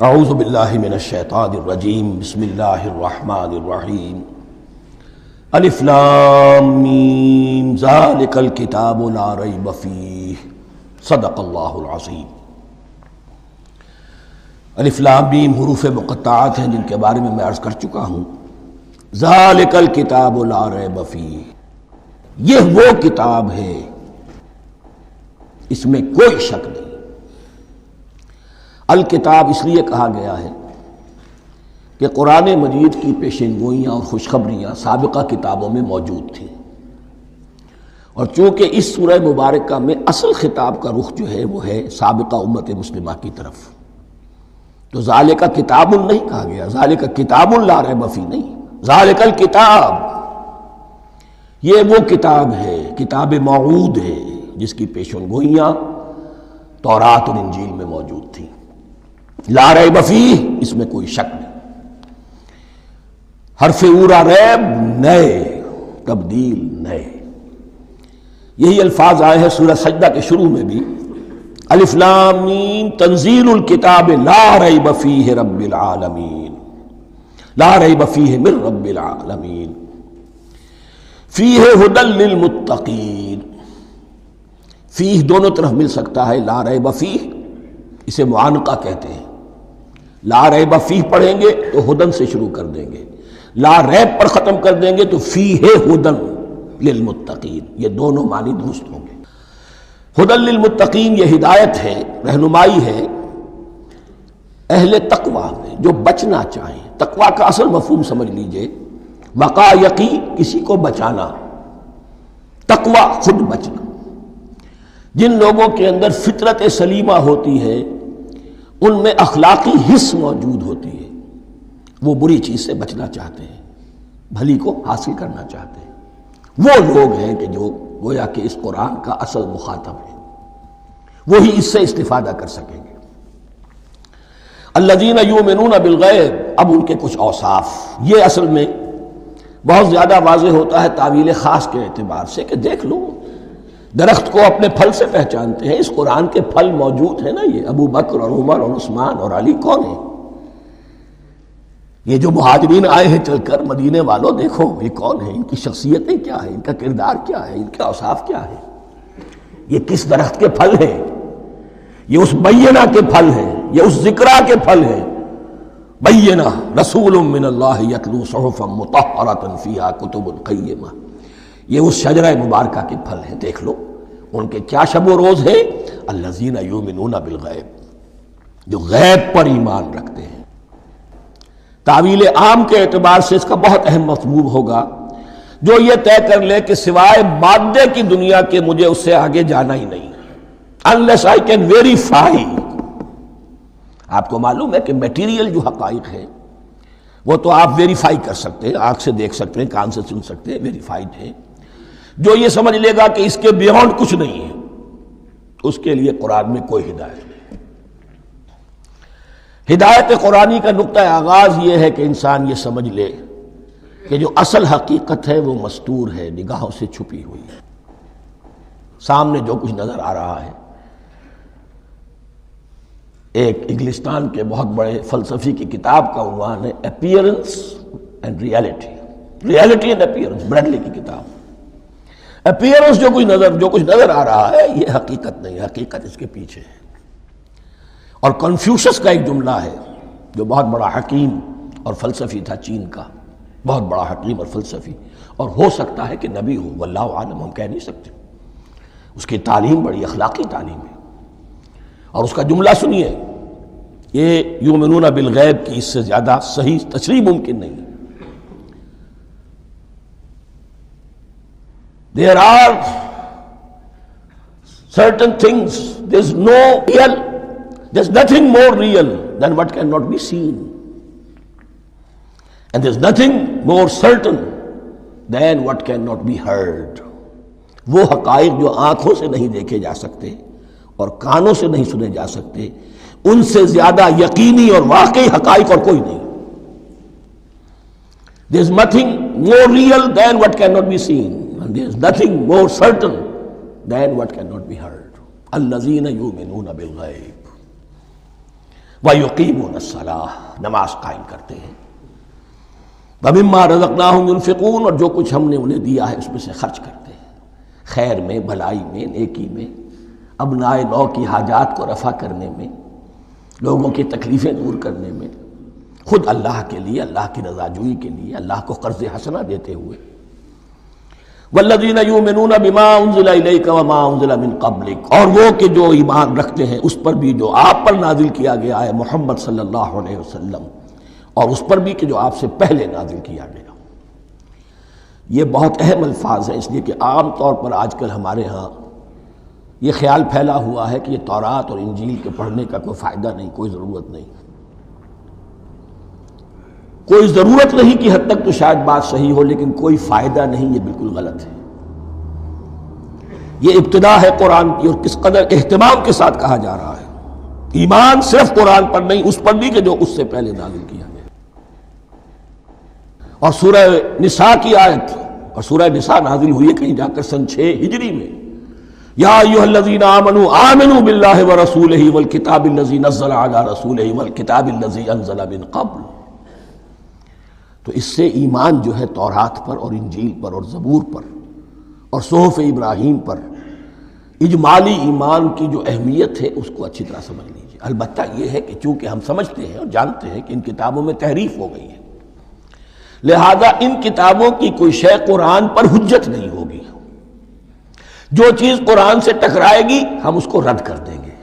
اعوذ باللہ من الشیطان الرجیم بسم اللہ الرحمن الرحیم الف لام میم ذالک الکتاب لا ریب فیہ صدق اللہ العظیم۔ الف لام میم حروف مقطعات ہیں جن کے بارے میں عرض کر چکا ہوں۔ ذالک الکتاب لا ریب فیہ، یہ وہ کتاب ہے اس میں کوئی شک نہیں۔ الکتاب اس لیے کہا گیا ہے کہ قرآن مجید کی پیشین گوئیاں اور خوشخبریاں سابقہ کتابوں میں موجود تھیں، اور چونکہ اس سورہ مبارکہ میں اصل خطاب کا رخ جو ہے وہ ہے سابقہ امت مسلمہ کی طرف، تو ذالک کتاب نہیں کہا گیا، ذالک کتاب لا ریب فیہ نہیں، ذالک الکتاب یہ وہ کتاب ہے، کتاب موعود ہے جس کی پیشین گوئیاں تورات اور انجیل میں موجود تھیں۔ لا ریب فیہ، اس میں کوئی شک نہیں۔ حرف اورا ریب نئے، تبدیل نئے، یہی الفاظ آئے ہیں سورہ سجدہ کے شروع میں بھی، الف لام میم تنزیل الکتاب لا ریب فیہ رب العالمین، لا ریب فیہ من رب العالمین، فیہ ھدی للمتقین۔ فیہ دونوں طرف مل سکتا ہے، لا ریب فیہ اسے معانقہ کہتے ہیں، لا ریب فیہ پڑھیں گے تو ہدن سے شروع کر دیں گے، لا ریب پر ختم کر دیں گے تو فیہ ہدن للمتقین، یہ دونوں معنی درست ہوں گے۔ ہدن للمتقین یہ ہدایت ہے، رہنمائی ہے اہل تقوی میں جو بچنا چاہیں۔ تقوی کا اصل مفہوم سمجھ لیجئے، وقا یقی کسی کو بچانا، تقوی خود بچنا۔ جن لوگوں کے اندر فطرت سلیمہ ہوتی ہے ان میں اخلاقی حس موجود ہوتی ہے، وہ بری چیز سے بچنا چاہتے ہیں، بھلی کو حاصل کرنا چاہتے ہیں، وہ لوگ ہیں کہ جو گویا کہ اس قرآن کا اصل مخاطب ہے، وہی اس سے استفادہ کر سکیں گے۔ الذین یؤمنون بالغیب، اب ان کے کچھ اوصاف، یہ اصل میں بہت زیادہ واضح ہوتا ہے تعویل خاص کے اعتبار سے کہ دیکھ لو درخت کو اپنے پھل سے پہچانتے ہیں، اس قرآن کے پھل موجود ہیں نا، یہ ابو بکر اور عمر اور عثمان اور علی کون ہیں؟ یہ جو مہاجرین آئے ہیں چل کر، مدینے والوں دیکھو یہ کون ہیں، ان کی شخصیتیں کیا ہیں، ان کا کردار کیا ہے، ان کے اوصاف کیا ہے، یہ کس درخت کے پھل ہیں؟ یہ اس بینہ کے پھل ہیں، یہ اس ذکرہ کے پھل ہیں۔ بینہ رسول من اللہ یتلو صحفا مطہرۃ فیہا کتب قیمہ، یہ اس شجرہ مبارکہ کے پھل ہیں، دیکھ لو ان کے کیا شب و روز ہے۔ الذین یؤمنون بالغیب، جو غیب پر ایمان رکھتے ہیں۔ تعویل عام کے اعتبار سے اس کا بہت اہم مفہوم ہوگا، جو یہ طے کر لے کہ سوائے مادے کی دنیا کے مجھے اس سے آگے جانا ہی نہیں، unless I can verify۔ آپ کو معلوم ہے کہ میٹیریل جو حقائق ہے وہ تو آپ ویریفائی کر سکتے ہیں، آنکھ سے دیکھ سکتے ہیں، کان سے سن سکتے ہیں، ویریفائڈ ہے۔ جو یہ سمجھ لے گا کہ اس کے بیونڈ کچھ نہیں ہے، اس کے لیے قرآن میں کوئی ہدایت نہیں۔ ہدایت قرآنی کا نقطہ آغاز یہ ہے کہ انسان یہ سمجھ لے کہ جو اصل حقیقت ہے وہ مستور ہے، نگاہوں سے چھپی ہوئی ہے، سامنے جو کچھ نظر آ رہا ہے۔ ایک انگلستان کے بہت بڑے فلسفی کی کتاب کا عنوان ہے appearance and reality, reality and appearance, Bradley کی کتاب۔ اپیئرنس جو کچھ نظر آ رہا ہے یہ حقیقت نہیں، حقیقت اس کے پیچھے ہے۔ اور کنفیوشس کا ایک جملہ ہے جو بہت بڑا حکیم اور فلسفی تھا، چین کا بہت بڑا حکیم اور فلسفی، اور ہو سکتا ہے کہ نبی ہو، واللہ عالم، ہم کہہ نہیں سکتے۔ اس کی تعلیم بڑی اخلاقی تعلیم ہے، اور اس کا جملہ سنیے، یہ یؤمنون بالغیب کی اس سے زیادہ صحیح تشریح ممکن نہیں۔ There are certain things, there's nothing more real than what cannot be seen, and there's nothing more certain than what cannot be heard۔ وہ حقائق جو آنکھوں سے نہیں دیکھے جا سکتے اور کانوں سے نہیں سنے جا سکتے، ان سے زیادہ یقینی اور واقعی حقائق اور کوئی نہیں۔ There's nothing more real than what cannot be seen, and there's nothing more certain than what cannot be heard۔ الذین یؤمنون بالغیب، وَيُقِيمُونَ الصَّلَاةَ، نماز قائم کرتے ہیں، وَمِمَّا رَزَقْنَاهُمْ يُنْفِقُونَ، اور جو کچھ ہم نے انہیں دیا ہے اس میں سے خرچ کرتے ہیں، خیر میں، بھلائی میں، نیکی میں، ابناء نو کی حاجات کو رفع کرنے میں، لوگوں کی تکلیفیں دور کرنے میں، خود اللہ کے لیے، اللہ کی رضا جوئی کے لیے، اللہ کو قرض حسنہ دیتے ہوئے۔ وَالَّذِينَ يُؤْمِنُونَ بِمَا أُنزِلَ إِلَيْكَ وَمَا أُنزِلَ مِن قَبْلِكَ، اور وہ کہ جو ایمان رکھتے ہیں اس پر بھی جو آپ پر نازل کیا گیا ہے محمد صلی اللہ علیہ وسلم، اور اس پر بھی کہ جو آپ سے پہلے نازل کیا گیا۔ یہ بہت اہم الفاظ ہیں، اس لیے کہ عام طور پر آج کل ہمارے ہاں یہ خیال پھیلا ہوا ہے کہ یہ تورات اور انجیل کے پڑھنے کا کوئی فائدہ نہیں، کوئی ضرورت نہیں، کوئی ضرورت نہیں کی حد تک تو شاید بات صحیح ہو، لیکن کوئی فائدہ نہیں، یہ بالکل غلط ہے۔ یہ ابتدا ہے قرآن کی، اور کس قدر اہتمام کے ساتھ کہا جا رہا ہے۔ ایمان صرف قرآن پر نہیں، اس پر بھی کہ جو اس سے پہلے نازل کیا گیا۔ اور سورہ نساء کی آیت، اور سورہ نساء نازل ہوئی ہے کہیں جا کر سن 6 ہجری میں، یا ایھا الذین آمنوا آمنوا باللہ ورسولہ والکتاب الذی نزل علی رسولہ والکتاب الذی انزل من قبل۔ تو اس سے ایمان جو ہے تورات پر اور انجیل پر اور زبور پر اور صحف ابراہیم پر، اجمالی ایمان کی جو اہمیت ہے اس کو اچھی طرح سمجھ لیجیے۔ البتہ یہ ہے کہ چونکہ ہم سمجھتے ہیں اور جانتے ہیں کہ ان کتابوں میں تحریف ہو گئی ہے، لہذا ان کتابوں کی کوئی شے قرآن پر حجت نہیں ہوگی۔ جو چیز قرآن سے ٹکرائے گی ہم اس کو رد کر دیں گے،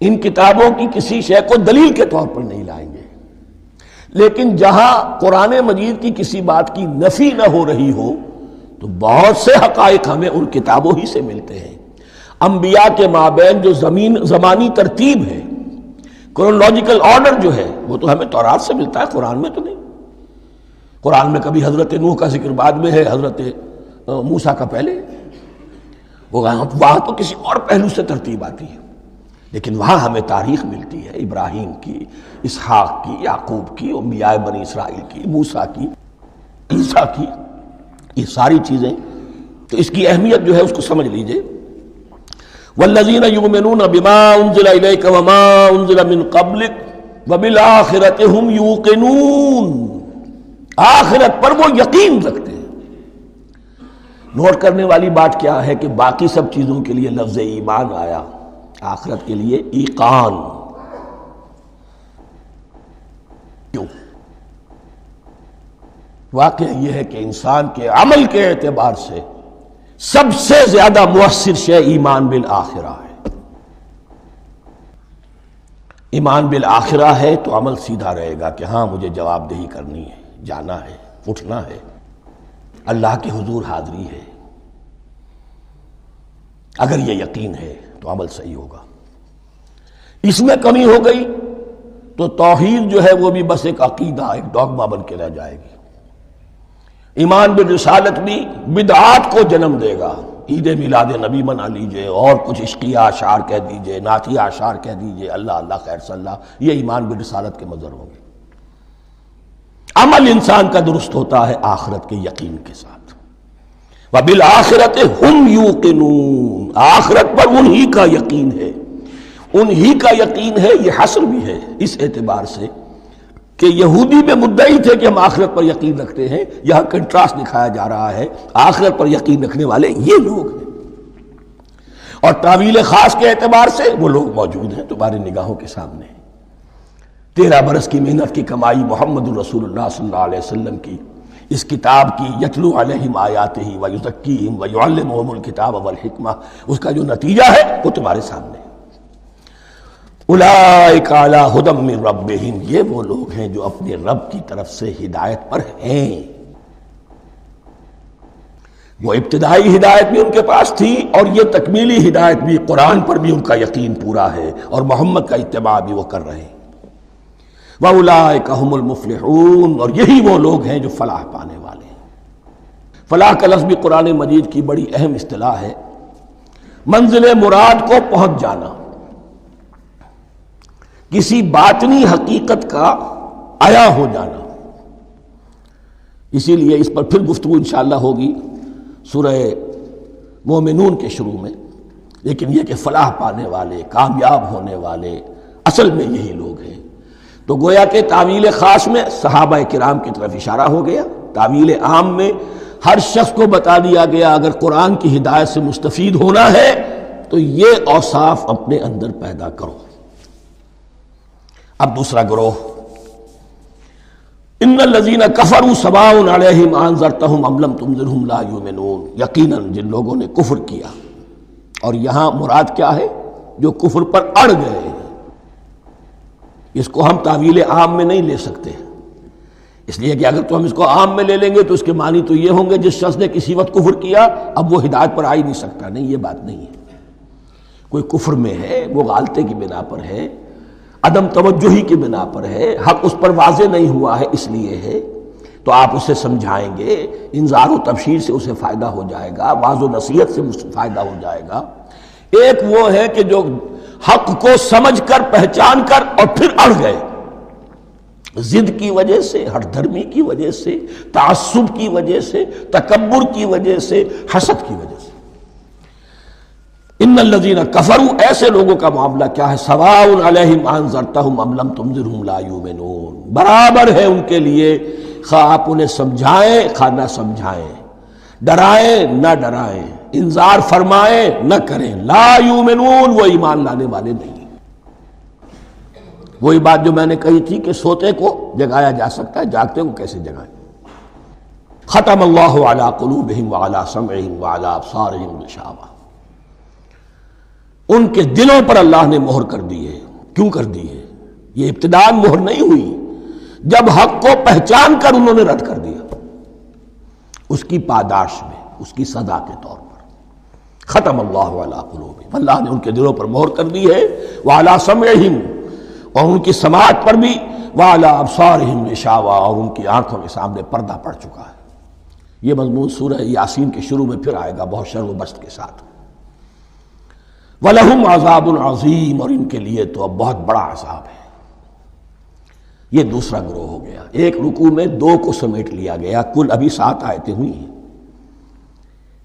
ان کتابوں کی کسی شے کو دلیل کے طور پر نہیں لائیں گے۔ لیکن جہاں قرآن مجید کی کسی بات کی نفی نہ ہو رہی ہو تو بہت سے حقائق ہمیں ان کتابوں ہی سے ملتے ہیں۔ انبیاء کے مابین جو زمانی ترتیب ہے، کرونالوجیکل آرڈر جو ہے، وہ تو ہمیں تورات سے ملتا ہے، قرآن میں تو نہیں۔ قرآن میں کبھی حضرت نوح کا ذکر بعد میں ہے، حضرت موسیٰ کا پہلے، وہاں تو کسی اور پہلو سے ترتیب آتی ہے، لیکن وہاں ہمیں تاریخ ملتی ہے ابراہیم کی، اسحاق کی، یعقوب کی، انبیاء بنی اسرائیل کی، موسیٰ کی، عیسیٰ کی، یہ ساری چیزیں۔ تو اس کی اہمیت جو ہے اس کو سمجھ لیجئے۔ والذین یؤمنون بما انزل الیک وما انزل من قبلک وبالآخرۃ ھم یوقنون، آخرت پر وہ یقین رکھتے ہیں۔ نوٹ کرنے والی بات کیا ہے کہ باقی سب چیزوں کے لیے لفظ ایمان آیا، آخرت کے لیے ایقان کیوں؟ واقعہ یہ ہے کہ انسان کے عمل کے اعتبار سے سب سے زیادہ مؤثر شے ایمان بالآخرہ ہے۔ ایمان بالآخرہ ہے تو عمل سیدھا رہے گا کہ ہاں مجھے جواب دہی کرنی ہے، جانا ہے، اٹھنا ہے، اللہ کے حضور حاضری ہے۔ اگر یہ یقین ہے تو عمل صحیح ہوگا۔ اس میں کمی ہو گئی تو توحید جو ہے وہ بھی بس ایک عقیدہ، ایک ڈوگما بن کے رہ جائے گی۔ ایمان بالرسالت بھی بدعات کو جنم دے گا۔ عید میلاد نبی منا لیجئے، اور کچھ عشقیہ اشعار کہہ دیجئے، نعتیہ اشعار کہہ دیجئے، اللہ اللہ خیر صلی اللہ، یہ ایمان بالرسالت کے مظہر ہوں گے۔ عمل انسان کا درست ہوتا ہے آخرت کے یقین کے ساتھ۔ وَبِالْآخِرَةِ هُمْ يُوقِنُونَ، آخرت پر انہی کا یقین ہے، انہی کا یقین ہے۔ یہ حصر بھی ہے اس اعتبار سے کہ یہودی میں مدعی تھے کہ ہم آخرت پر یقین رکھتے ہیں، یہاں کنٹراسٹ دکھایا جا رہا ہے، آخرت پر یقین رکھنے والے یہ لوگ ہیں۔ اور تعویل خاص کے اعتبار سے وہ لوگ موجود ہیں تمہاری نگاہوں کے سامنے۔ 13 برس کی محنت کی کمائی محمد الرسول اللہ صلی اللہ علیہ وسلم کی، اس کتاب کی، یتلو علیہم آیاتہ ویزکیہم ویعلمہم الکتاب والحکمہ، اس کا جو نتیجہ ہے وہ تمہارے سامنے۔ اولئک علی ھدی من ربہم، یہ وہ لوگ ہیں جو اپنے رب کی طرف سے ہدایت پر ہیں۔ وہ ابتدائی ہدایت بھی ان کے پاس تھی، اور یہ تکمیلی ہدایت بھی، قرآن پر بھی ان کا یقین پورا ہے، اور محمد کا اتباع بھی وہ کر رہے ہیں۔ وَأُولَٰئِكَ هُمُ الْمُفْلِحُونَ، اور یہی وہ لوگ ہیں جو فلاح پانے والے ہیں۔ فلاح کا لفظ بھی قرآن مجید کی بڑی اہم اصطلاح ہے، منزل مراد کو پہنچ جانا، کسی باطنی حقیقت کا عیا ہو جانا۔ اسی لیے اس پر پھر گفتگو انشاءاللہ ہوگی سورہ مومنون کے شروع میں، لیکن یہ کہ فلاح پانے والے، کامیاب ہونے والے، اصل میں یہی لوگ ہیں۔ تو گویا کہ تعویل خاص میں صحابہ کرام کی طرف اشارہ ہو گیا، تعویل عام میں ہر شخص کو بتا دیا گیا اگر قرآن کی ہدایت سے مستفید ہونا ہے تو یہ اوصاف اپنے اندر پیدا کرو۔ اب دوسرا گروہ، ان الذین کفروا سواء علیہم انذرتہم ام لم تنذرہم لا یؤمنون، یقیناً جن لوگوں نے کفر کیا، اور یہاں مراد کیا ہے؟ جو کفر پر اڑ گئے ہیں۔ اس کو ہم تعویل عام میں نہیں لے سکتے، اس لیے کہ اگر تو ہم اس کو عام میں لے لیں گے تو اس کے معنی تو یہ ہوں گے جس شخص نے کسی وقت کفر کیا اب وہ ہدایت پر آ ہی نہیں سکتا۔ نہیں، یہ بات نہیں ہے۔ کوئی کفر میں ہے، وہ غالطے کی بنا پر ہے، عدم توجہی کی بنا پر ہے، حق اس پر واضح نہیں ہوا ہے اس لیے ہے، تو آپ اسے سمجھائیں گے، انذار و تبشیر سے اسے فائدہ ہو جائے گا، واعظ و نصیحت سے فائدہ ہو جائے گا۔ ایک وہ ہے کہ جو حق کو سمجھ کر پہچان کر اور پھر اڑ گئے، ضد کی وجہ سے، ہٹ دھرمی کی وجہ سے، تعصب کی وجہ سے، تکبر کی وجہ سے، حسد کی وجہ سے۔ ان الذین کفروا، ایسے لوگوں کا معاملہ کیا ہے؟ سواء علیہم انذرتہم ام لم تنذرہم لا یؤمنون، برابر ہے ان کے لیے خواہ آپ انہیں سمجھائیں خواہ نہ سمجھائیں، ڈرائیں نہ ڈرائیں، انذار فرمائیں نہ کریں، لا یؤمنون، وہ ایمان لانے والے نہیں۔ وہی بات جو میں نے کہی تھی کہ سوتے کو جگایا جا سکتا ہے، جاگتے کو کیسے جگائیں؟ ختم اللہ علی قلوبہم وعلی سمعہم وعلی ابصارہم غشاوہ، ان کے دلوں پر اللہ نے مہر کر دی ہے۔ کیوں کر دی ہے؟ یہ ابتداءً مہر نہیں ہوئی، جب حق کو پہچان کر انہوں نے رد کر دیا، اس کی پاداش میں، اس کی سزا کے طور پر۔ ختم اللہ علی قلوبہم، اللہ نے ان کے دلوں پر مہر کر دی ہے، وعلی سمعہم، اور ان کی سماعت پر بھی، وعلی ابصارہم غشاوہ، اور ان کی آنکھوں کے سامنے پردہ پڑ چکا ہے۔ یہ مضمون سورہ یاسین کے شروع میں پھر آئے گا بہت شر و بست کے ساتھ۔ وَلَهُمْ عَذَابٌ عَظِيمٌ، اور ان کے لیے تو اب بہت بڑا عذاب ہے۔ یہ دوسرا گروہ ہو گیا، ایک رکوع میں دو کو سمیٹ لیا گیا، کل ابھی 7 آیتیں ہوئی ہیں۔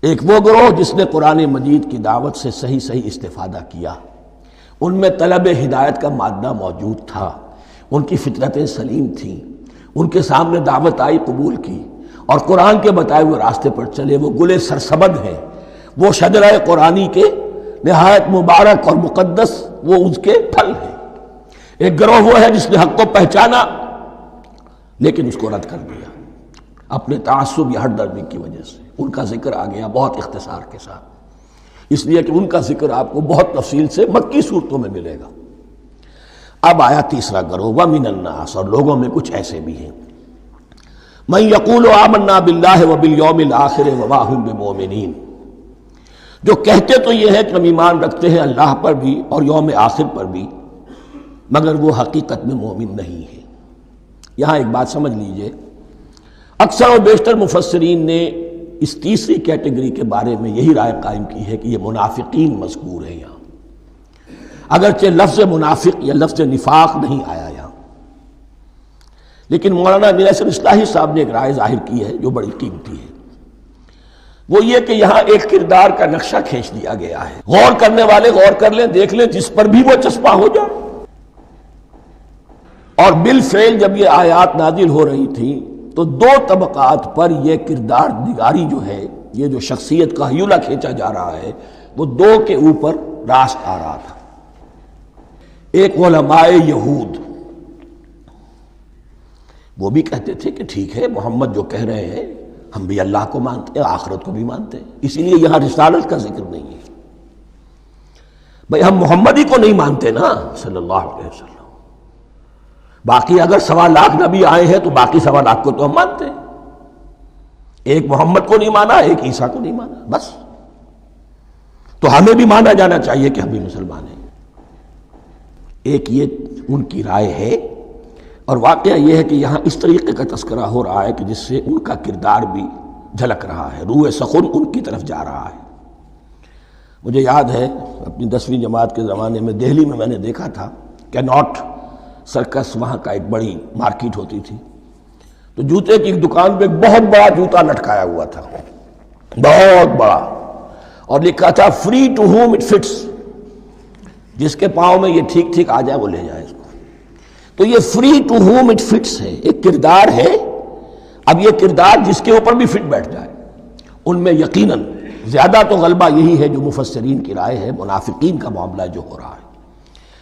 ایک وہ گروہ جس نے قرآن مجید کی دعوت سے صحیح استفادہ کیا، ان میں طلب ہدایت کا مادہ موجود تھا، ان کی فطرتیں سلیم تھیں، ان کے سامنے دعوت آئی، قبول کی، اور قرآن کے بتائے ہوئے راستے پر چلے۔ وہ گلے سرسبد ہیں، وہ شجرہ قرآنی کے نہایت مبارک اور مقدس، وہ اس کے پھل ہیں۔ ایک گروہ وہ ہے جس نے حق کو پہچانا لیکن اس کو رد کر دیا اپنے تعصب یا ہٹ درمی کی وجہ سے۔ ان کا ذکر آ گیا بہت اختصار کے ساتھ، اس لیے کہ ان کا ذکر آپ کو بہت تفصیل سے مکی صورتوں میں ملے گا۔ اب آیا تیسرا گروہ، وَمِنَ النَّاسِ، اور لوگوں میں کچھ ایسے بھی ہیں، مَن يَقُولُ آمَنَّا بِاللَّهِ وَبِالْيَوْمِ الْآخِرِ وَمَا هُم بِمُؤْمِنِينَ، جو کہتے تو یہ ہے کہ ہم ایمان رکھتے ہیں اللہ پر بھی اور یوم آخر پر بھی، مگر وہ حقیقت میں مومن نہیں ہے۔ یہاں ایک بات سمجھ لیجئے، اکثر و بیشتر مفسرین نے اس تیسری کیٹیگری کے بارے میں یہی رائے قائم کی ہے کہ یہ منافقین مذکور ہیں یہاں، اگرچہ لفظ منافق یا لفظ نفاق نہیں آیا یہاں، لیکن مولانا امیر احسن اصلاحی صاحب نے ایک رائے ظاہر کی ہے جو بڑی قیمتی ہے۔ وہ یہ کہ یہاں ایک کردار کا نقشہ کھینچ دیا گیا ہے، غور کرنے والے غور کر لیں، دیکھ لیں، جس پر بھی وہ چسپاں ہو جائے۔ اور بالفعل جب یہ آیات نازل ہو رہی تھیں تو دو طبقات پر یہ کردار نگاری جو ہے، یہ جو شخصیت کا ہیولہ کھینچا جا رہا ہے، وہ دو کے اوپر راست آ رہا تھا۔ ایک علماء یہود، وہ بھی کہتے تھے کہ ٹھیک ہے محمد جو کہہ رہے ہیں، ہم بھی اللہ کو مانتے ہیں، آخرت کو بھی مانتے ہیں، اسی لیے یہاں رسالت کا ذکر نہیں ہے۔ بھئی ہم محمد ہی کو نہیں مانتے نا صلی اللہ علیہ وسلم، باقی اگر 1.25 لاکھ نبی آئے ہیں تو باقی 1.25 لاکھ کو تو ہم مانتے ہیں، ایک محمد کو نہیں مانا، ایک عیسیٰ کو نہیں مانا، بس۔ تو ہمیں بھی مانا جانا چاہیے کہ ہم بھی مسلمان ہیں۔ ایک یہ ان کی رائے ہے، اور واقعہ یہ ہے کہ یہاں اس طریقے کا تذکرہ ہو رہا ہے کہ جس سے ان کا کردار بھی جھلک رہا ہے، روح سخن ان کی طرف جا رہا ہے۔ مجھے یاد ہے اپنی 10ویں جماعت کے زمانے میں دہلی میں نے دیکھا تھا کیناٹ سرکس، وہاں کا ایک بڑی مارکیٹ ہوتی تھی، تو جوتے کی ایک دکان پہ ایک بہت بڑا جوتا لٹکایا ہوا تھا، بہت بڑا، اور لکھا تھا free to home it fits, جس کے پاؤں میں یہ ٹھیک ٹھیک آ جائے وہ لے جائے اس کو. تو یہ free to home it fits ہے، ایک کردار ہے. اب یہ کردار جس کے اوپر بھی فٹ بیٹھ جائے، ان میں یقیناً زیادہ تو غلبہ یہی ہے جو مفسرین کی رائے ہے، منافقین کا معاملہ جو ہو رہا ہے.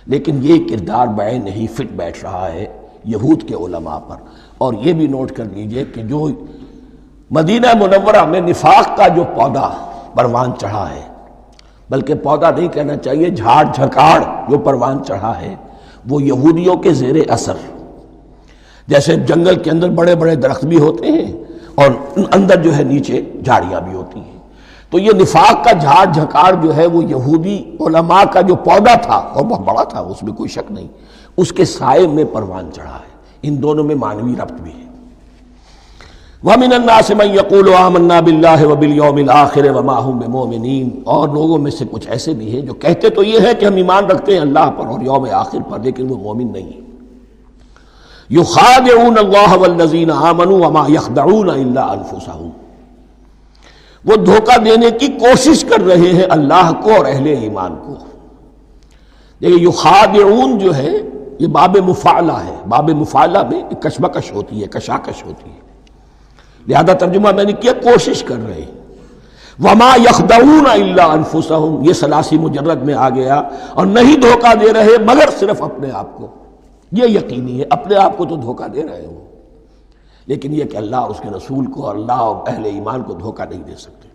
لیکن یہ کردار بعین نہیں فٹ بیٹھ رہا ہے یہود کے علماء پر. اور یہ بھی نوٹ کر لیجئے کہ جو مدینہ منورہ میں نفاق کا جو پودا پروان چڑھا ہے، بلکہ پودا نہیں کہنا چاہیے، جھاڑ جھکاڑ جو پروان چڑھا ہے، وہ یہودیوں کے زیر اثر. جیسے جنگل کے اندر بڑے بڑے درخت بھی ہوتے ہیں اور اندر جو ہے نیچے جھاڑیاں بھی ہوتی ہیں. تو یہ نفاق کا جھاڑ جھکاڑ جو ہے وہ یہودی علماء کا جو پودا تھا اور بہت بڑا تھا، اس میں کوئی شک نہیں، اس کے سائے میں پروان چڑھا ہے. ان دونوں میں معنوی ربط بھی ہے. وَمِنَ النَّاسِ مَن يَقُولُ آمَنَّا بِاللَّهِ وَبِالْيَوْمِ الْآخِرِ وَمَا هُم بِمُؤْمِنِينَ. اور لوگوں میں سے کچھ ایسے بھی ہیں جو کہتے تو یہ ہے کہ ہم ایمان رکھتے ہیں اللہ پر اور یوم آخر پر، لیکن وہ مومن نہیں ہیں. يُخَادِعُونَ اللَّهَ وَالَّذِينَ آمَنُوا وَمَا يَخْدَعُونَ إِلَّا أَنفُسَهُمْ. وہ دھوکہ دینے کی کوشش کر رہے ہیں اللہ کو اور اہل ایمان کو. دیکھیں یخادعون جو ہے یہ باب مفعلہ ہے. باب مفعلہ میں کشمکش ہوتی ہے، کشاکش ہوتی ہے، لہذا ترجمہ میں نے کیا کوشش کر رہے ہیں. وما یخدعون الا انفسهم، یہ ثلاثی مجرد میں آ گیا. اور نہیں دھوکہ دے رہے مگر صرف اپنے آپ کو. یہ یقینی ہے اپنے آپ کو تو دھوکہ دے رہے ہو، لیکن یہ کہ اللہ اور اس کے رسول کو اور اللہ اور اہل ایمان کو دھوکہ نہیں دے سکتے.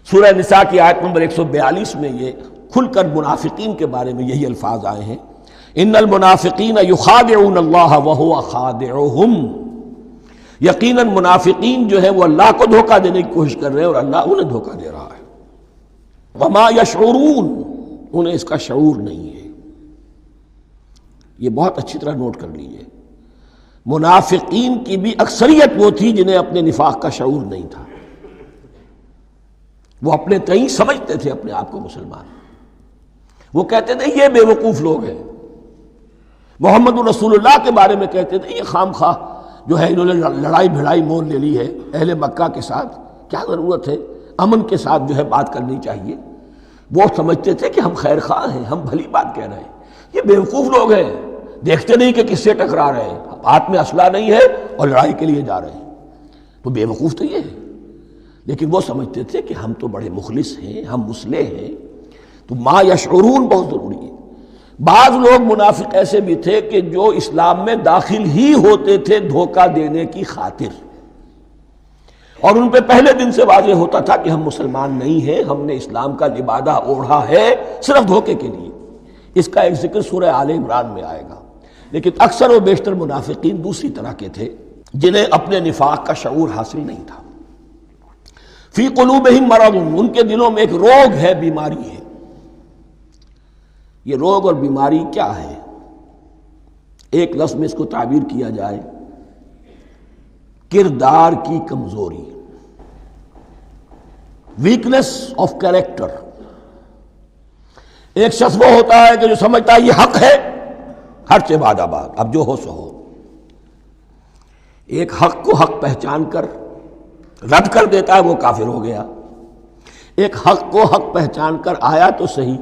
سورہ نساء کی آیت نمبر 142 میں یہ کھل کر منافقین کے بارے میں یہی الفاظ آئے ہیں. ان المنافقین یخادعون اللہ وہو خادعہم. یقیناً منافقین جو ہے وہ اللہ کو دھوکہ دینے کی کوشش کر رہے ہیں اور اللہ انہیں دھوکہ دے رہا ہے. وما یشعرون، انہیں اس کا شعور نہیں ہے. یہ بہت اچھی طرح نوٹ کر لیجئے. منافقین کی بھی اکثریت وہ تھی جنہیں اپنے نفاق کا شعور نہیں تھا. وہ اپنے تئیں سمجھتے تھے اپنے آپ کو مسلمان. وہ کہتے تھے یہ بے وقوف لوگ ہیں. محمد رسول اللہ کے بارے میں کہتے تھے یہ خام خواہ جو ہے انہوں نے لڑائی بھڑائی مول لے لی ہے اہل مکہ کے ساتھ، کیا ضرورت ہے، امن کے ساتھ جو ہے بات کرنی چاہیے. وہ سمجھتے تھے کہ ہم خیر خواہ ہیں، ہم بھلی بات کہہ رہے ہیں. یہ بے وقوف لوگ ہیں، دیکھتے نہیں کہ کس سے ٹکرا رہے ہیں، ہاتھ میں اسلحہ نہیں ہے اور لڑائی کے لیے جا رہے ہیں. تو بے وقوف تو یہ ہے. لیکن وہ سمجھتے تھے کہ ہم تو بڑے مخلص ہیں، ہم مصلح ہیں. تو ما یشعرون بہت ضروری ہے. بعض لوگ منافق ایسے بھی تھے کہ جو اسلام میں داخل ہی ہوتے تھے دھوکہ دینے کی خاطر، اور ان پہ پہلے دن سے واضح ہوتا تھا کہ ہم مسلمان نہیں ہیں، ہم نے اسلام کا لبادہ اوڑھا ہے صرف دھوکے کے لیے. اس کا ایک ذکر سورہ آل عمران میں آئے گا. لیکن اکثر و بیشتر منافقین دوسری طرح کے تھے جنہیں اپنے نفاق کا شعور حاصل نہیں تھا. فی قلوبہم مرض، ان کے دلوں میں ایک روگ ہے، بیماری ہے. یہ روگ اور بیماری کیا ہے؟ ایک لفظ میں اس کو تعبیر کیا جائے کردار کی کمزوری، ویکنس آف کیریکٹر. ایک شخص وہ ہوتا ہے کہ جو سمجھتا ہے یہ حق ہے، ہر سے بعد آباد، اب جو ہو سو ہو. ایک حق کو حق پہچان کر رد کر دیتا ہے، وہ کافر ہو گیا. ایک حق کو حق پہچان کر آیا تو صحیح،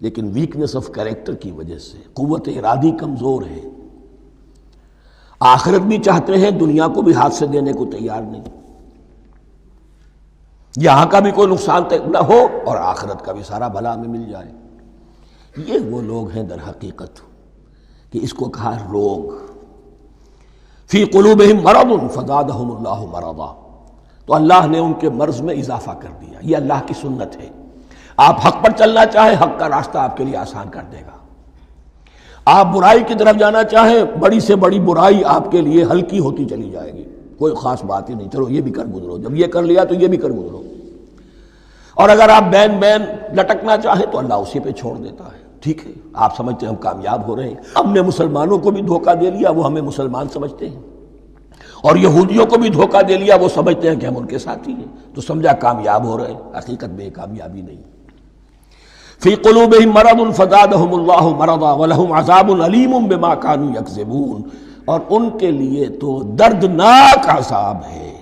لیکن ویکنس آف کیریکٹر کی وجہ سے قوت ارادی کمزور ہے. آخرت بھی چاہتے ہیں، دنیا کو بھی ہاتھ سے دینے کو تیار نہیں. یہاں کا بھی کوئی نقصان نہ ہو اور آخرت کا بھی سارا بھلا ہمیں مل جائے. یہ وہ لوگ ہیں در حقیقت کہ اس کو کہا روگ. فی قلوبہم مرض فزادہم اللہ مرضا. تو اللہ نے ان کے مرض میں اضافہ کر دیا. یہ اللہ کی سنت ہے. آپ حق پر چلنا چاہیں، حق کا راستہ آپ کے لیے آسان کر دے گا. آپ برائی کی طرف جانا چاہیں، بڑی سے بڑی برائی آپ کے لیے ہلکی ہوتی چلی جائے گی. کوئی خاص بات ہی نہیں، چلو یہ بھی کر گزرو، جب یہ کر لیا تو یہ بھی کر گزرو. اور اگر آپ بین بین لٹکنا چاہیں تو اللہ اسی پہ چھوڑ دیتا ہے. ٹھیک ہے، آپ سمجھتے ہیں ہم کامیاب ہو رہے ہیں، ہم نے مسلمانوں کو بھی دھوکہ دے لیا، وہ ہمیں مسلمان سمجھتے ہیں، اور یہودیوں کو بھی دھوکہ دے لیا، وہ سمجھتے ہیں کہ ہم ان کے ساتھی ہیں، تو سمجھا کامیاب ہو رہے ہیں. حقیقت میں کامیابی نہیں. فی قلوبہم مرض فزادہم اللہ مرضا ولہم عذاب علیم بما کانوا یکذبون. اور ان کے لیے تو دردناک عذاب ہے.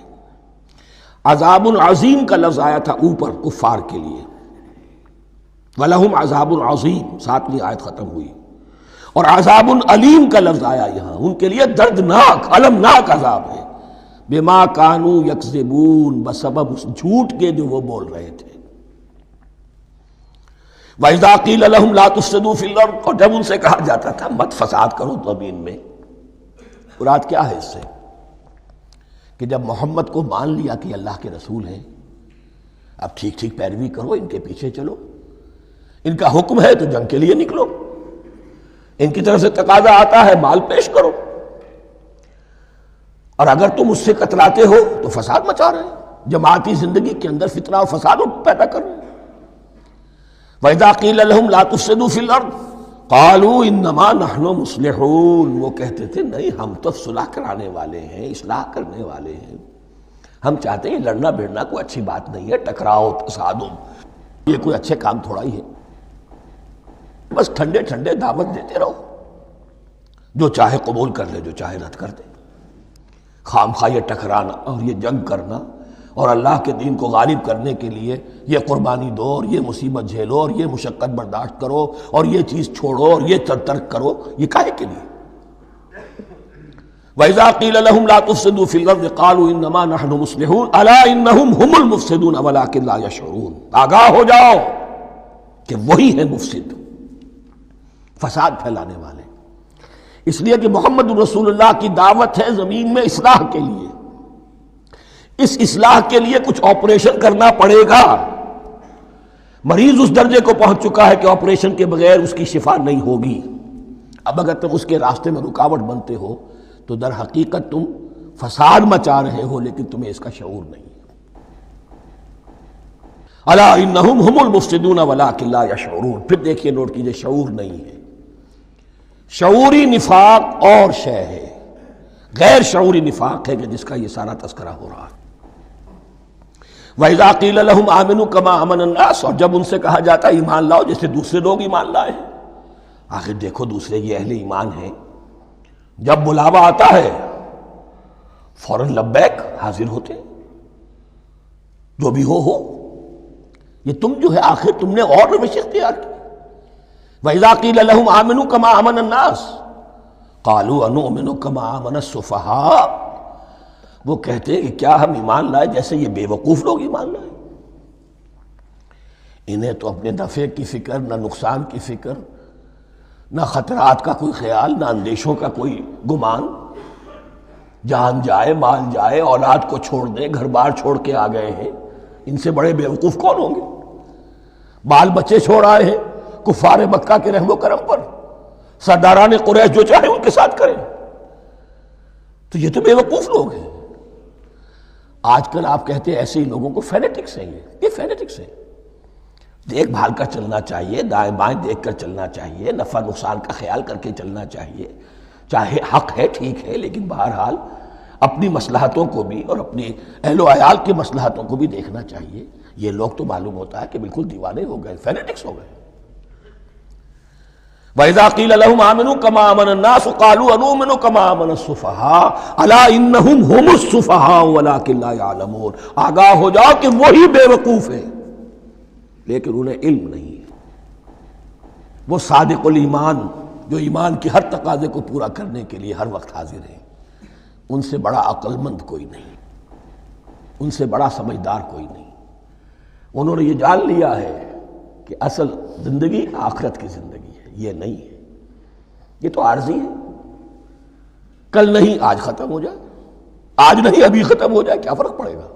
عذاب عظیم کا لفظ آیا تھا اوپر کفار کے لیے. وَلَهُمْ عَذَابٌ عَظِيمٌ، 7ویں آیت ختم ہوئی، اور عذاب علیم کا لفظ آیا یہاں، ان کے لیے دردناک المناک عذاب ہے، بما کانوا یکذبون، بسبب اس جھوٹ کے جو وہ بول رہے تھے۔ وَإِذَا قِيلَ لَهُمْ لَا تُفْسِدُوا فِي الْأَرْضِ، اور جب ان سے کہا جاتا تھا مت فساد کرو زمین میں، مراد کیا ہے اس سے؟ کہ جب محمد کو مان لیا کہ اللہ کے رسول ہیں، اب ٹھیک ٹھیک پیروی کرو، ان کے پیچھے چلو، ان کا حکم ہے تو جنگ کے لیے نکلو، ان کی طرف سے تقاضا آتا ہے مال پیش کرو، اور اگر تم اس سے کتراتے ہو تو فساد مچا رہے ہیں، جماعتی زندگی کے اندر فتنہ اور فساد پیدا کر رہے ہیں۔ وَإِذَا قِيلَ لَهُمْ لَا تُفْسِدُوا فِي الْأَرْضِ قَالُوا إِنَّمَا نَحْنُ مُصْلِحُونَ، وہ کہتے تھے نہیں ہم تو صلح کرانے والے ہیں، اصلاح کرنے والے ہیں، ہم چاہتے ہیں لڑنا بھیڑنا کوئی اچھی بات نہیں ہے، ٹکراؤ تصادم یہ کوئی اچھے کام تھوڑا ہی ہے، بس ٹھنڈے ٹھنڈے دعوت دیتے رہو، جو چاہے قبول کر لے جو چاہے رد کر دے، خام خواہ یہ ٹکرانا اور یہ جنگ کرنا اور اللہ کے دین کو غالب کرنے کے لیے یہ قربانی دو اور یہ مصیبت جھیلو اور یہ مشقت برداشت کرو اور یہ چیز چھوڑو اور یہ ترک کرو، یہ کاہے کے لیے؟ وَإِذَا قِيلَ لَهُمْ لَا تُفْسِدُوا فِي الْأَرْضِ قَالُوا إِنَّمَا نَحْنُ مُصْلِحُونَ أَلَا إِنَّهُمْ هُمُ الْمُفْسِدُونَ وَلَٰكِن لَا يَشْعُرُونَ، آگاہ ہو جاؤ کہ وہی ہے مفسد، فساد پھیلانے والے، اس لیے کہ محمد رسول اللہ کی دعوت ہے زمین میں اصلاح کے لیے، اس اصلاح کے لیے کچھ آپریشن کرنا پڑے گا، مریض اس درجے کو پہنچ چکا ہے کہ آپریشن کے بغیر اس کی شفا نہیں ہوگی، اب اگر تم اس کے راستے میں رکاوٹ بنتے ہو تو در حقیقت تم فساد مچا رہے ہو لیکن تمہیں اس کا شعور نہیں ہے۔ الا انہم ہم المفسدون ولکن لا یشعرون، پھر دیکھیے نوٹ کیجئے شعور نہیں ہے، شعوری نفاق اور شے ہے، غیر شعوری نفاق ہے کہ جس کا یہ سارا تذکرہ ہو رہا ہے۔ وَإِذَا قِيلَ لَهُمْ آمِنُوا كَمَا آمَنَ النَّاسُ، اور جب ان سے کہا جاتا ہے ایمان لاؤ جیسے دوسرے لوگ ایمان لائے ہیں، آخر دیکھو دوسرے یہ اہل ایمان ہیں، جب بلاوا آتا ہے فوراً لبیک حاضر ہوتے ہیں، جو بھی ہو یہ تم جو ہے آخر تم نے اور روش اختیار کی۔ وَإِذَا قِيلَ لَهُمْ آمِنُوا كَمَا آمَنَ النَّاسُ قَالُوا أَنُؤْمِنُ كَمَا آمَنَ السُّفَهَاءُ، وہ کہتے ہیں کہ کیا ہم ایمان لائے جیسے یہ بے وقوف لوگ ایمان لائے، انہیں تو اپنے نفع کی فکر، نہ نقصان کی فکر، نہ خطرات کا کوئی خیال، نہ اندیشوں کا کوئی گمان، جان جائے مال جائے، اولاد کو چھوڑ دیں، گھر بار چھوڑ کے آ گئے ہیں، ان سے بڑے بے وقوف کون ہوں گے؟ بال بچے چھوڑ آئے ہیں کفار مکہ کے رحم و کرم پر، سرداران قریش جو چاہے ان کے ساتھ کریں، تو یہ تو بے وقوف لوگ ہیں۔ آج کل آپ کہتے ہیں ایسے ہی لوگوں کو فینیٹکس ہیں، یہ فینیٹکس ہیں، دیکھ بھال کر چلنا چاہیے، دائیں بائیں دیکھ کر چلنا چاہیے، نفع نقصان کا خیال کر کے چلنا چاہیے، چاہے حق ہے ٹھیک ہے لیکن بہرحال اپنی مصلحتوں کو بھی اور اپنی اہل و عیال کی مصلحتوں کو بھی دیکھنا چاہیے۔ یہ لوگ تو معلوم ہوتا ہے کہ بالکل دیوانے ہو گئے، فینیٹکس ہو گئے۔ وَإِذَا قِيلَ لَهُمْ آمِنُوا كَمَا آمَنَ النَّاسُ قَالُوا أَنُؤْمِنُ كَمَا آمَنَ السُّفَهَاءُ أَلَا إِنَّهُمْ هُمُ السُّفَهَاءُ وَلَٰكِن لَا يَعْلَمُونَ، آگاہ ہو جاؤ کہ وہی بے وقوف ہے لیکن انہیں علم نہیں ہے، وہ صادق الایمان جو ایمان کی ہر تقاضے کو پورا کرنے کے لیے ہر وقت حاضر ہیں، ان سے بڑا عقل مند کوئی نہیں، ان سے بڑا سمجھدار کوئی نہیں، انہوں نے یہ جان لیا ہے کہ اصل زندگی آخرت کی زندگی ہے، یہ نہیں ہے، یہ تو عارضی ہے، کل نہیں آج ختم ہو جائے، آج نہیں ابھی ختم ہو جائے، کیا فرق پڑے گا،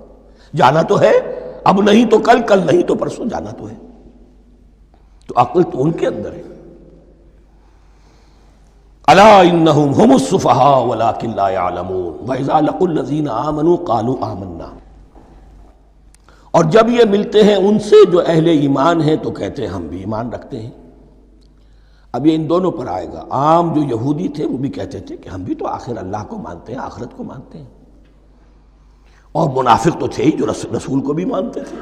جانا تو ہے، اب نہیں تو کل، کل نہیں تو پرسوں، جانا تو ہے، تو عقل تو ان کے اندر ہے۔ الا انہم ہم السفہاء ولکن لا یعلمون واذا لقوا الذین آمنوا قالوا آمنا، اور جب یہ ملتے ہیں ان سے جو اہل ایمان ہیں تو کہتے ہیں ہم بھی ایمان رکھتے ہیں۔ اب یہ ان دونوں پر آئے گا، عام جو یہودی تھے وہ بھی کہتے تھے کہ ہم بھی تو آخر اللہ کو مانتے ہیں، آخرت کو مانتے ہیں، اور منافق تو تھے ہی جو رسول کو بھی مانتے تھے۔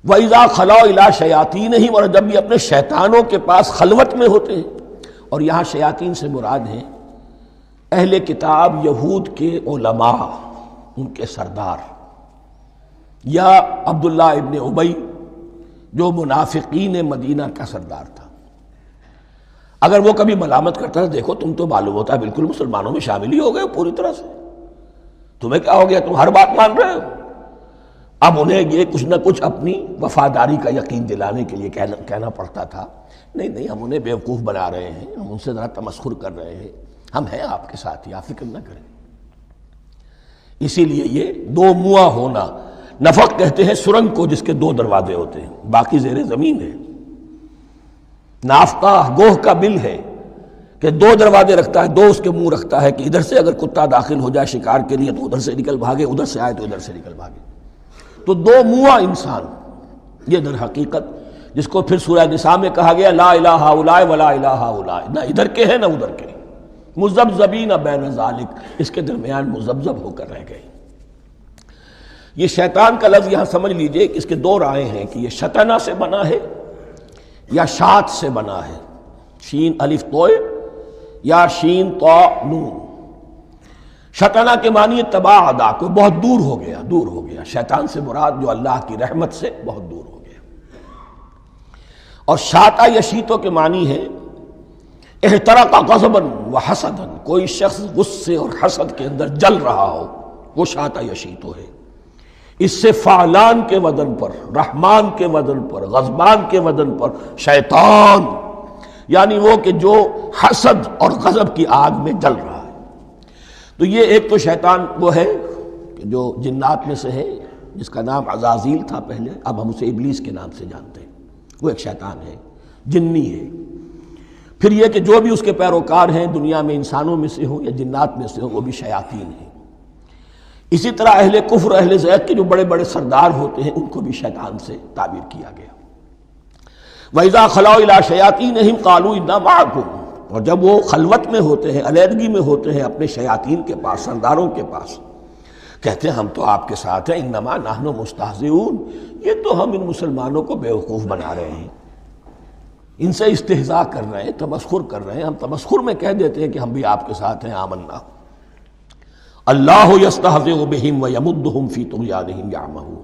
وَإِذَا خَلَوْا إِلَىٰ شَيَاطِینِهِمْ، اور جب یہ اپنے شیطانوں کے پاس خلوت میں ہوتے ہیں، اور یہاں شیاطین سے مراد ہیں اہل کتاب یہود کے علماء، ان کے سردار، یا عبداللہ ابن ابی جو منافقین مدینہ کا سردار تھا، اگر وہ کبھی ملامت کرتا تھا، دیکھو تم تو معلوم ہوتا ہے بالکل مسلمانوں میں شامل ہی ہو گئے پوری طرح سے، تمہیں کیا ہو گیا، تم ہر بات مان رہے ہو۔ اب انہیں یہ کچھ نہ کچھ اپنی وفاداری کا یقین دلانے کے لیے کہنا پڑتا تھا، نہیں ہم انہیں بیوقوف بنا رہے ہیں، ہم ان سے ذرا تمسخر کر رہے ہیں، ہم ہیں آپ کے ساتھ ہی، آپ فکر نہ کریں۔ اسی لیے یہ دو منہ ہونا، نفق کہتے ہیں سرنگ کو جس کے دو دروازے ہوتے ہیں، باقی زیر زمین ہے۔ نافقہ گوہ کا بل ہے کہ دو دروازے رکھتا ہے، دو اس کے منہ رکھتا ہے کہ ادھر سے اگر کتا داخل ہو جائے شکار کے لیے تو ادھر سے نکل بھاگے، ادھر سے آئے تو ادھر سے نکل بھاگے۔ تو دو منہ انسان، یہ در حقیقت جس کو پھر سورہ نساء میں کہا گیا لا الہ الا ولا الہ الا، نہ ادھر کے ہیں نہ ادھر کے، مذبذبین بین ذالک، اس کے درمیان مذبذب ہو کر رہ گئے۔ یہ شیطان کا لفظ یہاں سمجھ لیجئے کہ اس کے دو رائے ہیں کہ یہ شطنہ سے بنا ہے یا شات سے بنا ہے، شین الف توئے یا شین تو نون۔ شطنہ کے معنی تباعدا، کوئی بہت دور ہو گیا، شیطان سے مراد جو اللہ کی رحمت سے بہت دور ہو گیا۔ اور شاتا یشیتو کے معنی ہے احترق غضبا وحسدا، کوئی شخص غصے اور حسد کے اندر جل رہا ہو، وہ شاتا یشیتو ہے۔ اس سے فعلان کے وزن پر، رحمان کے وزن پر، غضبان کے وزن پر شیطان، یعنی وہ کہ جو حسد اور غضب کی آگ میں جل رہا ہے۔ تو یہ ایک تو شیطان وہ ہے کہ جو جنات میں سے ہے، جس کا نام عزازیل تھا پہلے، اب ہم اسے ابلیس کے نام سے جانتے ہیں، وہ ایک شیطان ہے، جنی ہے۔ پھر یہ کہ جو بھی اس کے پیروکار ہیں دنیا میں، انسانوں میں سے ہوں یا جنات میں سے ہوں، وہ بھی شیاطین ہیں۔ اسی طرح اہل کفر، اہل زیغ کے جو بڑے بڑے سردار ہوتے ہیں، ان کو بھی شیطان سے تعبیر کیا گیا۔ وَإِذَا خَلَوْا إِلَىٰ شَيَاطِينِهِمْ قَالُوا إِنَّا مَعَكُمْ، اور جب وہ خلوت میں ہوتے ہیں، علیحدگی میں ہوتے ہیں اپنے شیاطین کے پاس، سرداروں کے پاس، کہتے ہیں ہم تو آپ کے ساتھ ہیں، انما نحن مستہزئون، یہ تو ہم ان مسلمانوں کو بیوقوف بنا رہے ہیں، ان سے استہزاء کر رہے ہیں، تمسخر کر رہے ہیں۔ ہم تمسخر میں کہہ دیتے ہیں کہ ہم بھی آپ کے ساتھ ہیں، آمنا۔ اللہ یستہزئ بہم ویمدہم فی طغیانہم یعمہون،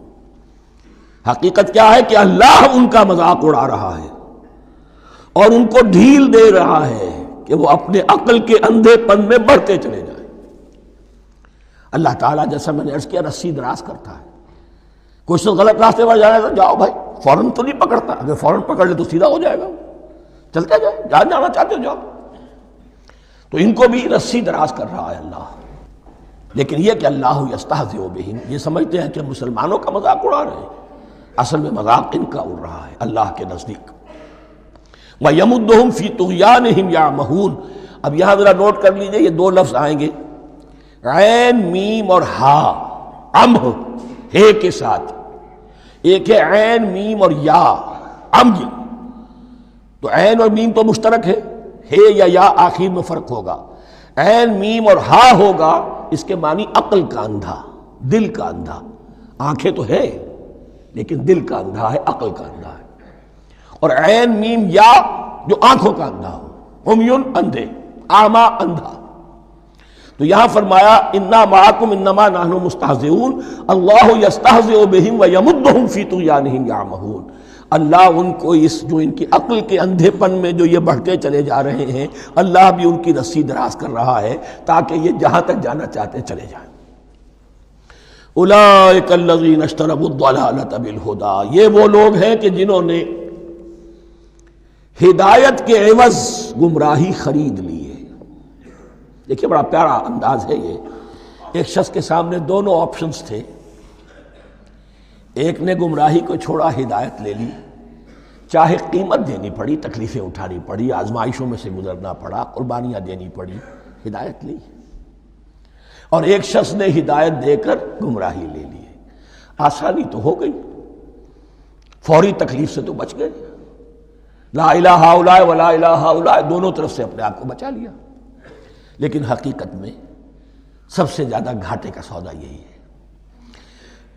حقیقت کیا ہے کہ اللہ ان کا مذاق اڑا رہا ہے اور ان کو ڈھیل دے رہا ہے کہ وہ اپنے عقل کے اندھے پن میں بڑھتے چلے جائیں۔ اللہ تعالیٰ جیسا میں نے عرض کیا رسی دراز کرتا ہے، کوئی شخص غلط راستے پر جانا ہے تو جاؤ بھائی، فوراً تو نہیں پکڑتا، اگر فوراً پکڑ لے تو سیدھا ہو جائے گا، چلتے جائے، جہاں جانا چاہتے ہو جاؤ۔ تو ان کو بھی رسی دراز کر رہا ہے اللہ، لیکن یہ کہ اللہ یستہزئ بہم، یہ سمجھتے ہیں کہ مسلمانوں کا مذاق اڑا رہے ہیں، اصل میں مذاق ان کا اڑ رہا ہے اللہ کے نزدیک۔ وَيَمُدُّهُمْ فِي طُغْيَانِهِمْ يَعْمَهُونَ، اب یہاں ذرا نوٹ کر لیجئے، یہ دو لفظ آئیں گے، عین میم اور ہا، امہ ہے کے ساتھ، ایک ہے عین میم اور یا، امج، تو عین اور میم تو مشترک ہے یا آخر میں فرق ہوگا، عین میم اور ہا ہوگا، اس کے معنی عقل کا اندھا، دل کا اندھا، آنکھیں تو ہے لیکن دل کا اندھا ہے، عقل کا اندھا ہے۔ اور عین میم یا جو آنکھوں کا اندھا ہو، عمیٌ اندھے، اعمیٰ اندھا۔ تو یہاں فرمایا انا معکم انما نحن مستہزئون، اللہ یستہزئ بہم ویمدہم فی طغیانہم یعمہون، اللہ ان کو اس جو ان کی عقل کے اندھے پن میں جو یہ بڑھتے چلے جا رہے ہیں، اللہ بھی ان کی رسی دراز کر رہا ہے تاکہ یہ جہاں تک جانا چاہتے چلے جائیں۔ اولئک الذین اشتروا الضلالۃ بالہدی، یہ وہ لوگ ہیں کہ جنہوں نے ہدایت کے عوض گمراہی خرید لی ہے۔ دیکھیے بڑا پیارا انداز ہے یہ، ایک شخص کے سامنے دونوں آپشنز تھے، ایک نے گمراہی کو چھوڑا، ہدایت لے لی، چاہے قیمت دینی پڑی، تکلیفیں اٹھانی پڑی، آزمائشوں میں سے گزرنا پڑا، قربانیاں دینی پڑی، ہدایت لی، اور ایک شخص نے ہدایت دے کر گمراہی لے لی۔ آسانی تو ہو گئی، فوری تکلیف سے تو بچ گئے، لا الہ الا ولا الہ الا، دونوں طرف سے اپنے آپ کو بچا لیا، لیکن حقیقت میں سب سے زیادہ گھاٹے کا سودا یہی ہے۔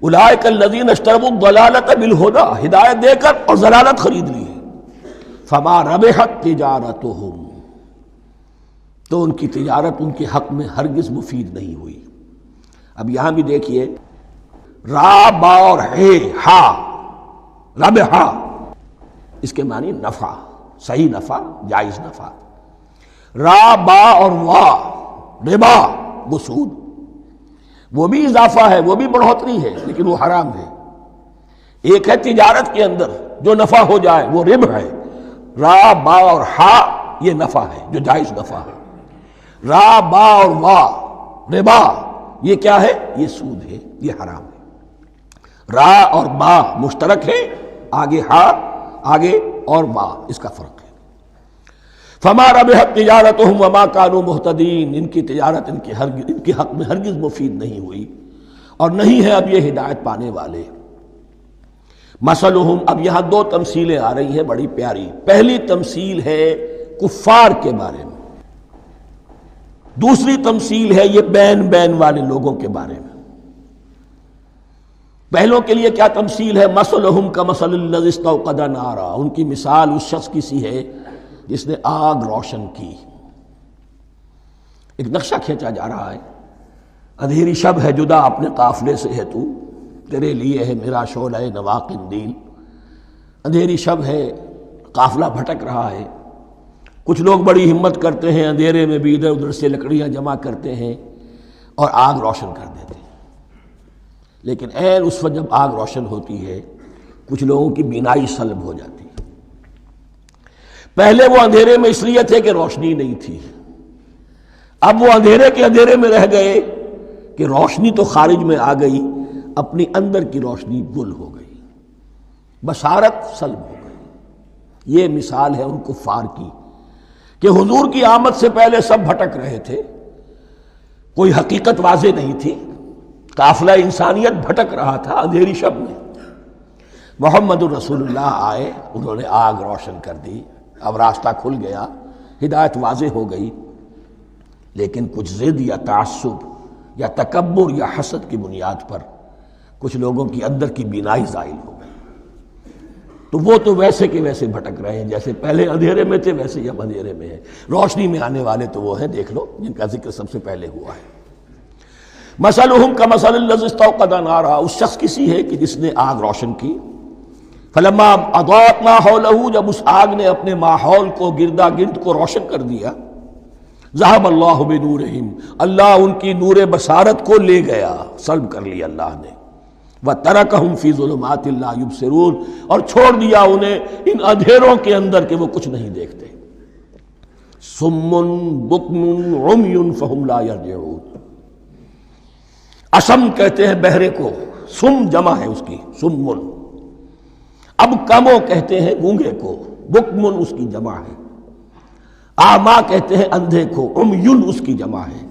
اولئک الذین اشتروا الضلالۃ بالہدی، ہدایت دے کر اور ضلالت خرید لی ہے، فما ربحت تجارتہم، تو ان کی تجارت ان کے حق میں ہرگز مفید نہیں ہوئی۔ اب یہاں بھی دیکھیے، را با اور ہے ہا، ربحا، اس کے معنی نفع، صحیح نفع، جائز نفع۔ را با اور وا ربا وہ سود، وہ بھی اضافہ ہے، وہ بھی بڑھوتری ہے، لیکن وہ حرام ہے۔ ایک ہے تجارت کے اندر جو نفع ہو جائے وہ ربح ہے، را با اور ہا یہ نفع ہے جو جائز نفع ہے۔ را با اور وا ربا یہ کیا ہے؟ یہ سود ہے، یہ حرام ہے۔ را اور با مشترک ہے، آگے ہا آگے اور با، اس کا فرق ہے۔ فما ربحت تجارتهم وما كانوا مهتدين، ان کی تجارت ان کے حق میں ہرگز مفید نہیں ہوئی اور نہیں ہے اب یہ ہدایت پانے والے۔ مثلہم، اب یہاں دو تمثیلیں آ رہی ہیں بڑی پیاری۔ پہلی تمثیل ہے کفار کے بارے میں، دوسری تمثیل ہے یہ بین والے لوگوں کے بارے میں۔ پہلوں کے لیے کیا تمثیل ہے؟ مثلہم کمثل الذی استوقد نارا، ان کی مثال اس شخص کی سی ہے جس نے آگ روشن کی۔ ایک نقشہ کھینچا جا رہا ہے، اندھیری شب ہے جدا اپنے قافلے سے ہے تو، تیرے لیے ہے میرا شعلہ نوا قندیل۔ اندھیری شب ہے، قافلہ بھٹک رہا ہے، کچھ لوگ بڑی ہمت کرتے ہیں، اندھیرے میں بھی ادھر ادھر سے لکڑیاں جمع کرتے ہیں اور آگ روشن کر دیتے ہیں، لیکن عین اس وقت جب آگ روشن ہوتی ہے کچھ لوگوں کی بینائی سلب ہو جاتی ہے۔ پہلے وہ اندھیرے میں اس لیے تھے کہ روشنی نہیں تھی، اب وہ اندھیرے کے اندھیرے میں رہ گئے کہ روشنی تو خارج میں آ گئی، اپنی اندر کی روشنی گل ہو گئی، بصارت سلب ہو گئی۔ یہ مثال ہے ان کفار کی کہ حضور کی آمد سے پہلے سب بھٹک رہے تھے، کوئی حقیقت واضح نہیں تھی، قافلہ انسانیت بھٹک رہا تھا اندھیری شب میں۔ محمد الرسول اللہ آئے، انہوں نے آگ روشن کر دی، اب راستہ کھل گیا، ہدایت واضح ہو گئی، لیکن کچھ ضد یا تعصب یا تکبر یا حسد کی بنیاد پر کچھ لوگوں کی اندر کی بینائی زائل ہو گئی، تو وہ تو ویسے کے ویسے بھٹک رہے ہیں، جیسے پہلے اندھیرے میں تھے ویسے ہی اب اندھیرے میں ہیں۔ روشنی میں آنے والے تو وہ ہیں، دیکھ لو جن کا ذکر سب سے پہلے ہوا ہے۔ مثلہم کمثل الذی استوقد نارا، اس شخص کی سی ہے کہ جس نے آگ روشن کی۔ فلما اضاءت ما حولہ، جب اس آگ نے اپنے ماحول کو گردا گرد کو روشن کر دیا، ذهب اللہ بنورہم، اللہ ان کی نور بصارت کو لے گیا، سلب کر لیا اللہ نے۔ وترکہم فی ظلمات لا یبصرون، اور چھوڑ دیا انہیں ان اندھیروں کے اندر کہ وہ کچھ نہیں دیکھتے۔ صم بکم عمی فہم لا یرجعون، اسم کہتے ہیں بہرے کو، سم جمع ہے اس کی، سمن۔ اب کمو کہتے ہیں گونگے کو، بکمن اس کی جمع ہے۔ آما کہتے ہیں اندھے کو، عمیون اس کی جمع ہے۔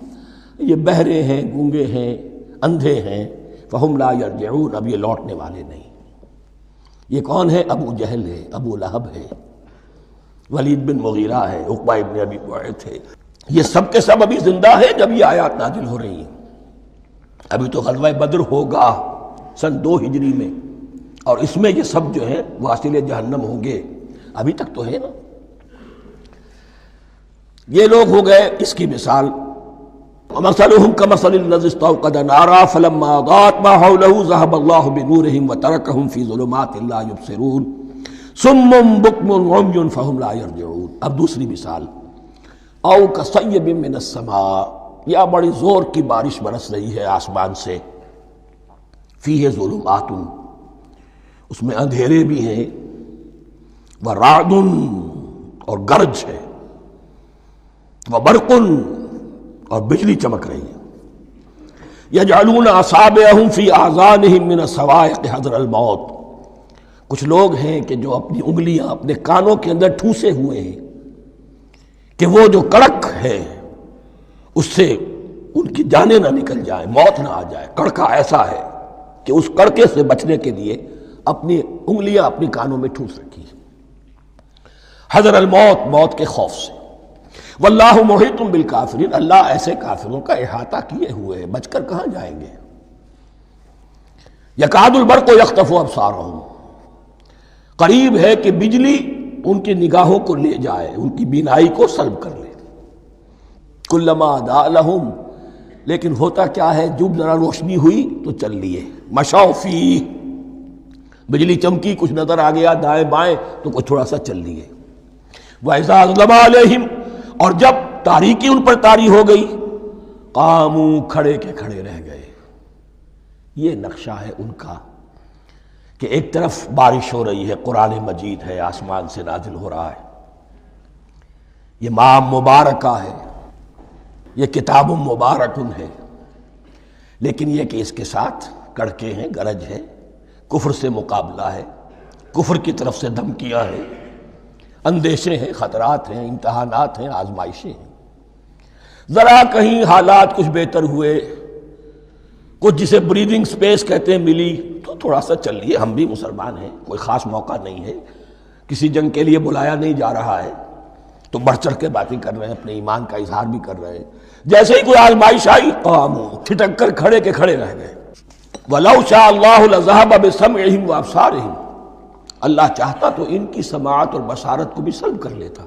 یہ بہرے ہیں، گونگے ہیں، اندھے ہیں، فہم لا یرجعون، اب یہ لوٹنے والے نہیں۔ یہ کون ہے؟ ابو جہل ہے، ابو لہب ہے، ولید بن مغیرہ ہے، عقبہ ابن ابی معیط ہے، یہ سب کے سب ابھی زندہ ہیں جب یہ آیات نازل ہو رہی ہیں۔ ابھی تو غزوہ بدر ہوگا سن 2 ہجری میں، اور اس میں یہ سب جو ہیں واصل جہنم ہوں گے، ابھی تک تو ہے نا۔ یہ لوگ ہو گئے اس کی مثال۔ وَمَثَلُهُمْ كَمَثَلِ الَّذِي اسْتَوْقَدَ نَارًا فَلَمَّا أَضَاءَتْ مَا حَوْلَهُ ذَهَبَ اللَّهُ بِنُورِهِمْ وَتَرَكَهُمْ فِي ظُلُمَاتٍ لَا يُبْصِرُونَ صُمٌّ بُكْمٌ عُمْيٌ فَهُمْ لَا يَرْجِعُونَ۔ اب دوسری مثال، أَوْ كَصَيِّبٍ مِّنَ السَّمَاءِ، یا بڑی زور کی بارش برس رہی ہے آسمان سے، فِيهِ ظُلُمَاتٌ، اس میں اندھیرے بھی ہیں، وَرَعْدٌ اور گرج ہے، وَبَرْقٌ اور بجلی چمک رہی ہے، یجعلون اصابعہم فی اذانہم من الصواعق حذر الموت، کچھ لوگ ہیں کہ جو اپنی انگلیاں اپنے کانوں کے اندر ٹھوسے ہوئے ہیں کہ وہ جو کڑک ہے اس سے ان کی جانیں نہ نکل جائیں، موت نہ آ جائے۔ کڑکا ایسا ہے کہ اس کڑکے سے بچنے کے لیے اپنی انگلیاں اپنی کانوں میں ٹھوس رکھی ہیں، حذر الموت، موت کے خوف سے۔ واللہ محیط بالکافرین، اللہ ایسے کافروں کا احاطہ کیے ہوئے، بچ کر کہاں جائیں گے۔ یکاد البرق یخطف ابصارہم، قریب ہے کہ بجلی ان کی نگاہوں کو لے جائے، ان کی بینائی کو سلب کر لے۔ کلما اضاء لہم، لیکن ہوتا کیا ہے، جب ذرا روشنی ہوئی تو چل لیے، مشوا فیہ، بجلی چمکی، کچھ نظر آ گیا دائیں بائیں تو کچھ تھوڑا سا چل لیے۔ وَإِذَا أَظْلَمَ عَلَيْهِمْ، اور جب تاریکی ان پر طاری ہو گئی، قاموا، کھڑے کے کھڑے رہ گئے۔ یہ نقشہ ہے ان کا کہ ایک طرف بارش ہو رہی ہے، قرآن مجید ہے، آسمان سے نازل ہو رہا ہے، یہ ماہ مبارکہ ہے، یہ کتاب مبارکن ہے، لیکن یہ کہ اس کے ساتھ کڑکے ہیں، گرج ہے، کفر سے مقابلہ ہے، کفر کی طرف سے دھمکیاں ہیں، اندیشے ہیں، خطرات ہیں، امتحانات ہیں، آزمائشیں ہیں۔ ذرا کہیں حالات کچھ بہتر ہوئے، کچھ جسے بریدنگ سپیس کہتے ہیں ملی، تو تھوڑا سا چل لیے، ہم بھی مسلمان ہیں، کوئی خاص موقع نہیں ہے، کسی جنگ کے لیے بلایا نہیں جا رہا ہے، تو بڑھ چڑھ کے باتیں کر رہے ہیں، اپنے ایمان کا اظہار بھی کر رہے ہیں۔ جیسے ہی کوئی آزمائش آئی، قاموا، ٹھٹک کر کھڑے کے کھڑے رہ گئے۔ وَلَوْ شَاءَ اللَّهُ لَذَهَبَ بِسَمْعِهِمْ وَأَبْصَارِهِمْ، اللہ چاہتا تو ان کی سماعت اور بصارت کو بھی سلب کر لیتا،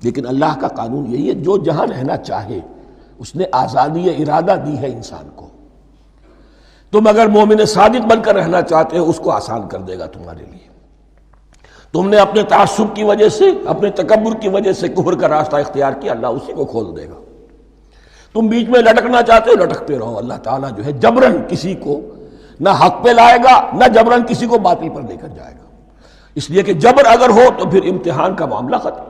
لیکن اللہ کا قانون یہی ہے، جو جہاں رہنا چاہے اس نے آزادی ارادہ دی ہے انسان کو۔ تم اگر مومن صادق بن کر رہنا چاہتے ہو، اس کو آسان کر دے گا تمہارے لیے۔ تم نے اپنے تعصب کی وجہ سے، اپنے تکبر کی وجہ سے کفر کا راستہ اختیار کیا، اللہ اسی کو کھول دے گا۔ تم بیچ میں لٹکنا چاہتے ہو، لٹکتے رہو، اللہ تعالیٰ جو ہے جبرن کسی کو نہ حق پہ لائے گا، نہ جبرن کسی کو باطل پر لے کر جائے گا۔ اس لیے کہ جبر اگر ہو تو پھر امتحان کا معاملہ ختم،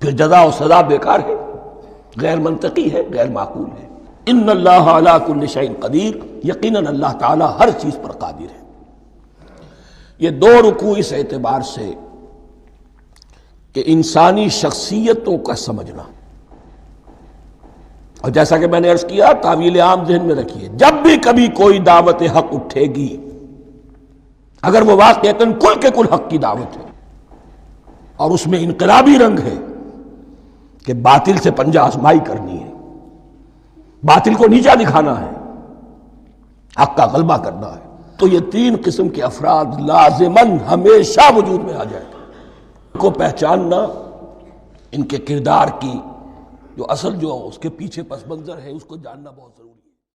پھر جزا و سزا بیکار ہے، غیر منطقی ہے، غیر معقول ہے۔ ان اللہ علی کل شیء قدیر، یقیناً اللہ تعالیٰ ہر چیز پر قادر ہے۔ یہ دو رکوع اس اعتبار سے کہ انسانی شخصیتوں کا سمجھنا، اور جیسا کہ میں نے عرض کیا، تعویل عام ذہن میں رکھیے، جب بھی کبھی کوئی دعوت حق اٹھے گی، اگر وہ واقعتاً کل کے کل حق کی دعوت ہے اور اس میں انقلابی رنگ ہے کہ باطل سے پنجہ آزمائی کرنی ہے، باطل کو نیچا دکھانا ہے، حق کا غلبہ کرنا ہے، تو یہ تین قسم کے افراد لازماً ہمیشہ وجود میں آ جائیں گے۔ ان کو پہچاننا، ان کے کردار کی جو اصل جو اس کے پیچھے پس منظر ہے، اس کو جاننا بہت ضروری ہے۔